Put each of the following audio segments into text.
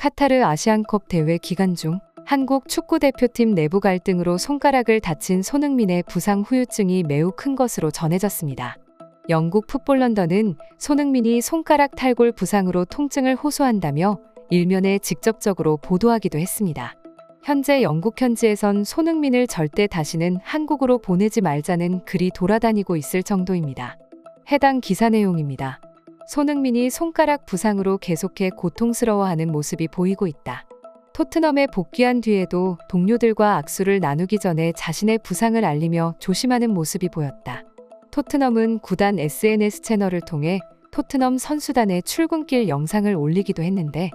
카타르 아시안컵 대회 기간 중 한국 축구대표팀 내부 갈등으로 손가락을 다친 손흥민의 부상 후유증이 매우 큰 것으로 전해졌습니다. 영국 풋볼 런던은 손흥민이 손가락 탈골 부상으로 통증을 호소한다며 일면에 직접적으로 보도하기도 했습니다. 현재 영국 현지에선 손흥민을 절대 다시는 한국으로 보내지 말자는 글이 돌아다니고 있을 정도입니다. 해당 기사 내용입니다. 손흥민이 손가락 부상으로 계속해 고통스러워하는 모습이 보이고 있다. 토트넘에 복귀한 뒤에도 동료들과 악수를 나누기 전에 자신의 부상을 알리며 조심하는 모습이 보였다. 토트넘은 구단 SNS 채널을 통해 토트넘 선수단의 출근길 영상을 올리기도 했는데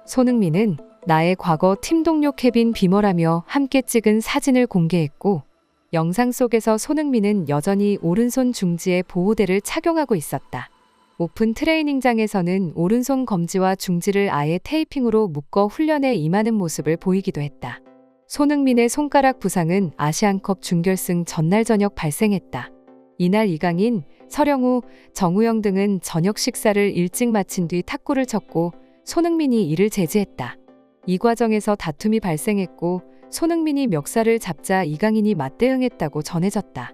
손흥민은 나의 과거 팀 동료 케빈 비머라며 함께 찍은 사진을 공개했고 영상 속에서 손흥민은 여전히 오른손 중지에 보호대를 착용하고 있었다. 오픈 트레이닝장에서는 오른손 검지와 중지를 아예 테이핑으로 묶어 훈련에 임하는 모습을 보이기도 했다. 손흥민의 손가락 부상은 아시안컵 준결승 전날 저녁 발생했다. 이날 이강인, 서령우, 정우영 등은 저녁 식사를 일찍 마친 뒤 탁구를 쳤고 손흥민이 이를 제지했다. 이 과정에서 다툼이 발생했고 손흥민이 멱살을 잡자 이강인이 맞대응했다고 전해졌다.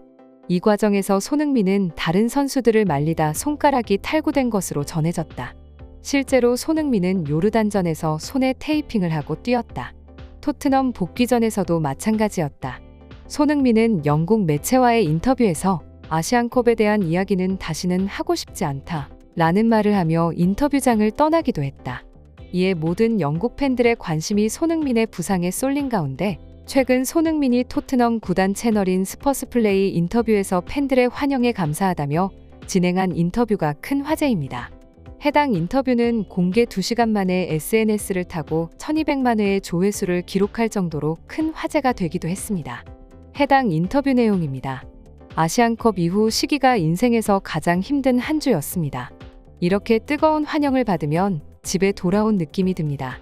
이 과정에서 손흥민은 다른 선수들을 말리다 손가락이 탈구된 것으로 전해졌다. 실제로 손흥민은 요르단전에서 손에 테이핑을 하고 뛰었다. 토트넘 복귀전에서도 마찬가지였다. 손흥민은 영국 매체와의 인터뷰에서 아시안컵에 대한 이야기는 다시는 하고 싶지 않다 라는 말을 하며 인터뷰장을 떠나기도 했다. 이에 모든 영국 팬들의 관심이 손흥민의 부상에 쏠린 가운데 최근 손흥민이 토트넘 구단 채널인 스퍼스플레이 인터뷰에서 팬들의 환영에 감사하다며 진행한 인터뷰가 큰 화제입니다. 해당 인터뷰는 공개 2시간 만에 SNS를 타고 1200만 회의 조회수를 기록할 정도로 큰 화제가 되기도 했습니다. 해당 인터뷰 내용입니다. 아시안컵 이후 시기가 인생에서 가장 힘든 한 주였습니다. 이렇게 뜨거운 환영을 받으면 집에 돌아온 느낌이 듭니다.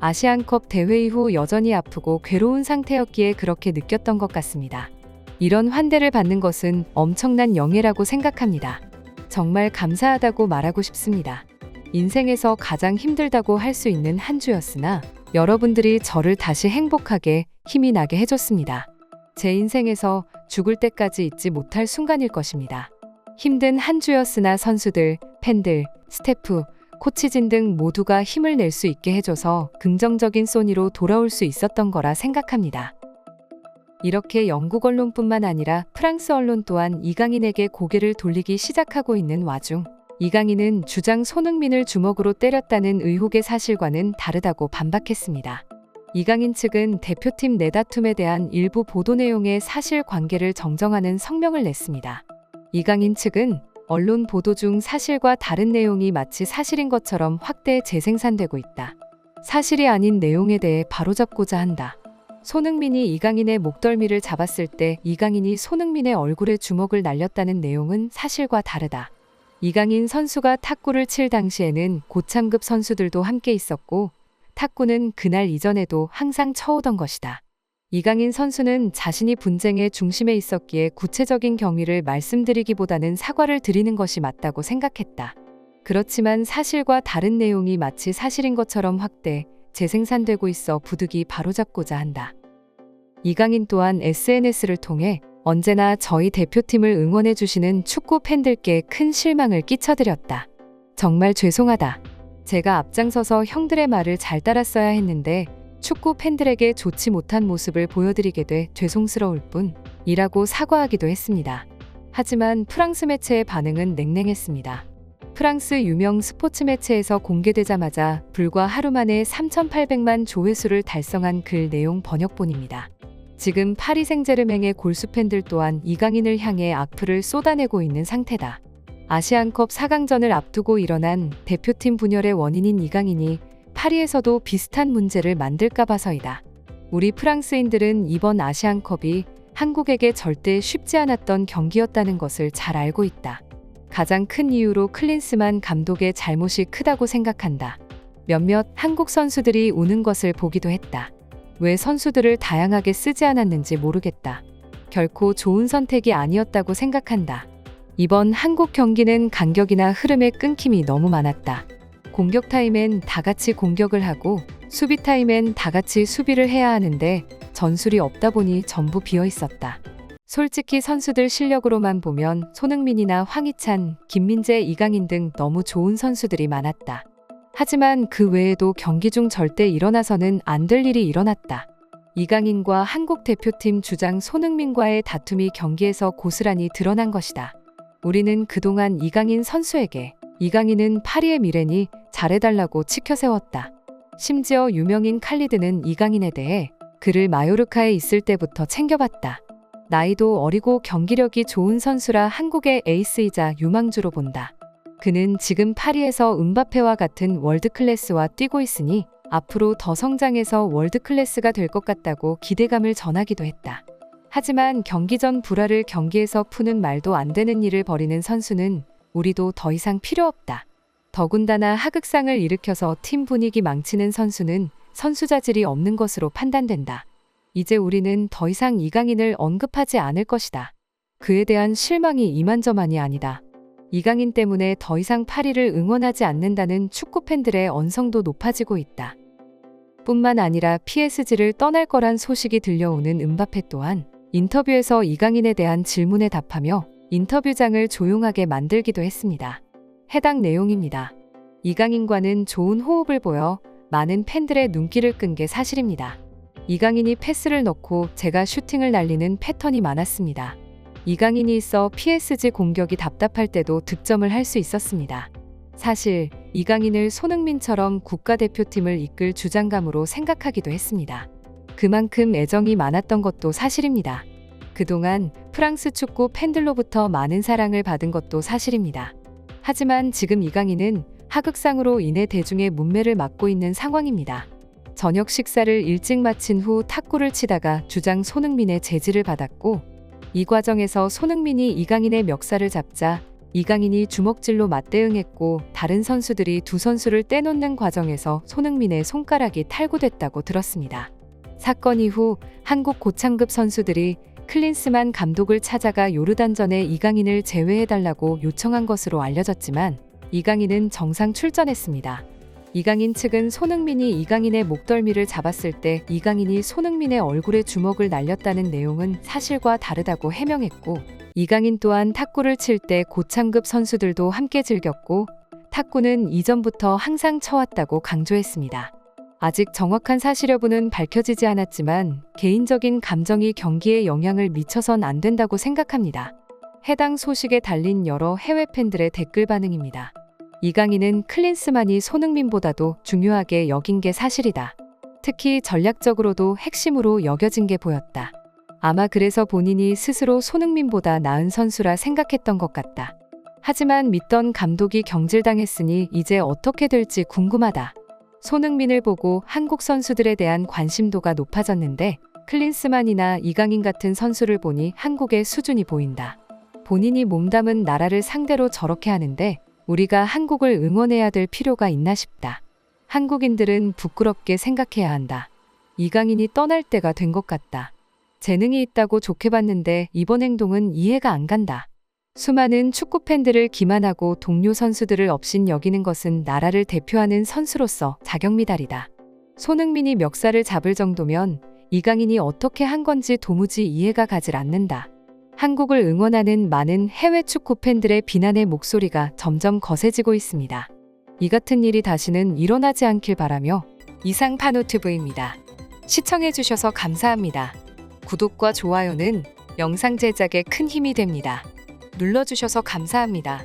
아시안컵 대회 이후 여전히 아프고 괴로운 상태였기에 그렇게 느꼈던 것 같습니다. 이런 환대를 받는 것은 엄청난 영예라고 생각합니다. 정말 감사하다고 말하고 싶습니다. 인생에서 가장 힘들다고 할 수 있는 한 주였으나 여러분들이 저를 다시 행복하게 힘이 나게 해줬습니다. 제 인생에서 죽을 때까지 잊지 못할 순간일 것입니다. 힘든 한 주였으나 선수들, 팬들, 스태프, 코치진 등 모두가 힘을 낼 수 있게 해줘서 긍정적인 소니로 돌아올 수 있었던 거라 생각합니다. 이렇게 영국 언론뿐만 아니라 프랑스 언론 또한 이강인에게 고개를 돌리기 시작하고 있는 와중 이강인은 주장 손흥민을 주먹으로 때렸다는 의혹의 사실과는 다르다고 반박했습니다. 이강인 측은 대표팀 내다툼에 대한 일부 보도 내용의 사실관계를 정정하는 성명을 냈습니다. 이강인 측은 언론 보도 중 사실과 다른 내용이 마치 사실인 것처럼 확대 재생산되고 있다. 사실이 아닌 내용에 대해 바로잡고자 한다. 손흥민이 이강인의 목덜미를 잡았을 때 이강인이 손흥민의 얼굴에 주먹을 날렸다는 내용은 사실과 다르다. 이강인 선수가 탁구를 칠 당시에는 고참급 선수들도 함께 있었고 탁구는 그날 이전에도 항상 쳐오던 것이다. 이강인 선수는 자신이 분쟁의 중심에 있었기에 구체적인 경위를 말씀드리기보다는 사과를 드리는 것이 맞다고 생각했다. 그렇지만 사실과 다른 내용이 마치 사실인 것처럼 확대, 재생산되고 있어 부득이 바로잡고자 한다. 이강인 또한 SNS를 통해 언제나 저희 대표팀을 응원해주시는 축구 팬들께 큰 실망을 끼쳐드렸다. 정말 죄송하다. 제가 앞장서서 형들의 말을 잘 따랐어야 했는데 축구 팬들에게 좋지 못한 모습을 보여드리게 돼 죄송스러울 뿐이라고 사과하기도 했습니다. 하지만 프랑스 매체의 반응은 냉랭했습니다. 프랑스 유명 스포츠 매체에서 공개되자마자 불과 하루 만에 3,800만 조회수를 달성한 글 내용 번역본입니다. 지금 파리 생제르맹의 골수 팬들 또한 이강인을 향해 악플을 쏟아내고 있는 상태다. 아시안컵 4강전을 앞두고 일어난 대표팀 분열의 원인인 이강인이 파리에서도 비슷한 문제를 만들까 봐서이다. 우리 프랑스인들은 이번 아시안컵이 한국에게 절대 쉽지 않았던 경기였다는 것을 잘 알고 있다. 가장 큰 이유로 클린스만 감독의 잘못이 크다고 생각한다. 몇몇 한국 선수들이 우는 것을 보기도 했다. 왜 선수들을 다양하게 쓰지 않았는지 모르겠다. 결코 좋은 선택이 아니었다고 생각한다. 이번 한국 경기는 간격이나 흐름의 끊김이 너무 많았다. 공격 타임엔 다 같이 공격을 하고 수비 타임엔 다 같이 수비를 해야 하는데 전술이 없다 보니 전부 비어 있었다. 솔직히 선수들 실력으로만 보면 손흥민이나 황희찬, 김민재, 이강인 등 너무 좋은 선수들이 많았다. 하지만 그 외에도 경기 중 절대 일어나서는 안 될 일이 일어났다. 이강인과 한국 대표팀 주장 손흥민과의 다툼이 경기에서 고스란히 드러난 것이다. 우리는 그동안 이강인 선수에게 이강인은 파리의 미래니 잘해달라고 치켜세웠다. 심지어 유명인 칼리드는 이강인에 대해 그를 마요르카에 있을 때부터 챙겨봤다. 나이도 어리고 경기력이 좋은 선수라 한국의 에이스이자 유망주로 본다. 그는 지금 파리에서 음바페와 같은 월드클래스와 뛰고 있으니 앞으로 더 성장해서 월드클래스가 될 것 같다고 기대감을 전하기도 했다. 하지만 경기 전 불화를 경기에서 푸는 말도 안 되는 일을 벌이는 선수는 우리도 더 이상 필요 없다. 더군다나 하극상을 일으켜서 팀 분위기 망치는 선수는 선수 자질이 없는 것으로 판단된다. 이제 우리는 더 이상 이강인을 언급하지 않을 것이다. 그에 대한 실망이 이만저만이 아니다. 이강인 때문에 더 이상 파리를 응원하지 않는다는 축구 팬들의 언성도 높아지고 있다. 뿐만 아니라 PSG를 떠날 거란 소식이 들려오는 음바페 또한 인터뷰에서 이강인에 대한 질문에 답하며 인터뷰장을 조용하게 만들기도 했습니다. 해당 내용입니다. 이강인과는 좋은 호흡을 보여 많은 팬들의 눈길을 끈 게 사실입니다. 이강인이 패스를 넣고 제가 슈팅을 날리는 패턴이 많았습니다. 이강인이 있어 PSG 공격이 답답할 때도 득점을 할 수 있었습니다. 사실 이강인을 손흥민처럼 국가대표팀을 이끌 주장감으로 생각하기도 했습니다. 그만큼 애정이 많았던 것도 사실입니다. 그동안 프랑스 축구 팬들로부터 많은 사랑을 받은 것도 사실입니다. 하지만 지금 이강인은 하극상으로 인해 대중의 문매를 맞고 있는 상황입니다. 저녁 식사를 일찍 마친 후 탁구를 치다가 주장 손흥민의 제지를 받았고 이 과정에서 손흥민이 이강인의 멱살을 잡자 이강인이 주먹질로 맞대응했고 다른 선수들이 두 선수를 떼놓는 과정에서 손흥민의 손가락이 탈구됐다고 들었습니다. 사건 이후 한국 고창급 선수들이 클린스만 감독을 찾아가 요르단전에 이강인을 제외해달라고 요청한 것으로 알려졌지만 이강인은 정상 출전했습니다. 이강인 측은 손흥민이 이강인의 목덜미를 잡았을 때 이강인이 손흥민의 얼굴에 주먹을 날렸다는 내용은 사실과 다르다고 해명했고 이강인 또한 탁구를 칠 때 고창급 선수들도 함께 즐겼고 탁구는 이전부터 항상 쳐왔다고 강조했습니다. 아직 정확한 사실 여부는 밝혀지지 않았지만 개인적인 감정이 경기에 영향을 미쳐선 안 된다고 생각합니다. 해당 소식에 달린 여러 해외 팬들의 댓글 반응입니다. 이강인은 클린스만이 손흥민보다도 중요하게 여긴 게 사실이다. 특히 전략적으로도 핵심으로 여겨진 게 보였다. 아마 그래서 본인이 스스로 손흥민보다 나은 선수라 생각했던 것 같다. 하지만 믿던 감독이 경질당했으니 이제 어떻게 될지 궁금하다. 손흥민을 보고 한국 선수들에 대한 관심도가 높아졌는데 클린스만이나 이강인 같은 선수를 보니 한국의 수준이 보인다. 본인이 몸담은 나라를 상대로 저렇게 하는데 우리가 한국을 응원해야 될 필요가 있나 싶다. 한국인들은 부끄럽게 생각해야 한다. 이강인이 떠날 때가 된 것 같다. 재능이 있다고 좋게 봤는데 이번 행동은 이해가 안 간다. 수많은 축구 팬들을 기만하고 동료 선수들을 업신 여기는 것은 나라를 대표하는 선수로서 자격미달이다. 손흥민이 멱살을 잡을 정도면 이강인이 어떻게 한 건지 도무지 이해가 가질 않는다. 한국을 응원하는 많은 해외 축구 팬들의 비난의 목소리가 점점 거세지고 있습니다. 이 같은 일이 다시는 일어나지 않길 바라며 이상 파노TV입니다. 시청해주셔서 감사합니다. 구독과 좋아요는 영상 제작에 큰 힘이 됩니다. 눌러주셔서 감사합니다.